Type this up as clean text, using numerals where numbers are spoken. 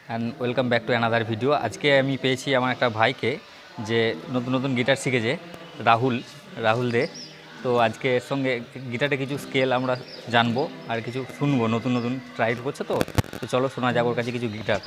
And welcome back to another video. আজকে আমি পেয়েছি আমার একটা ভাইকে, যে নতুন নতুন গিটার শিখেছে, রাহুল দে। তো আজকে এর সঙ্গে গিটারে কিছু স্কেল আমরা জানবো আর কিছু শুনবো, নতুন নতুন ট্রাই করছে। তো তো চলো শোনা যাক ওর কাছে কিছু গিটার।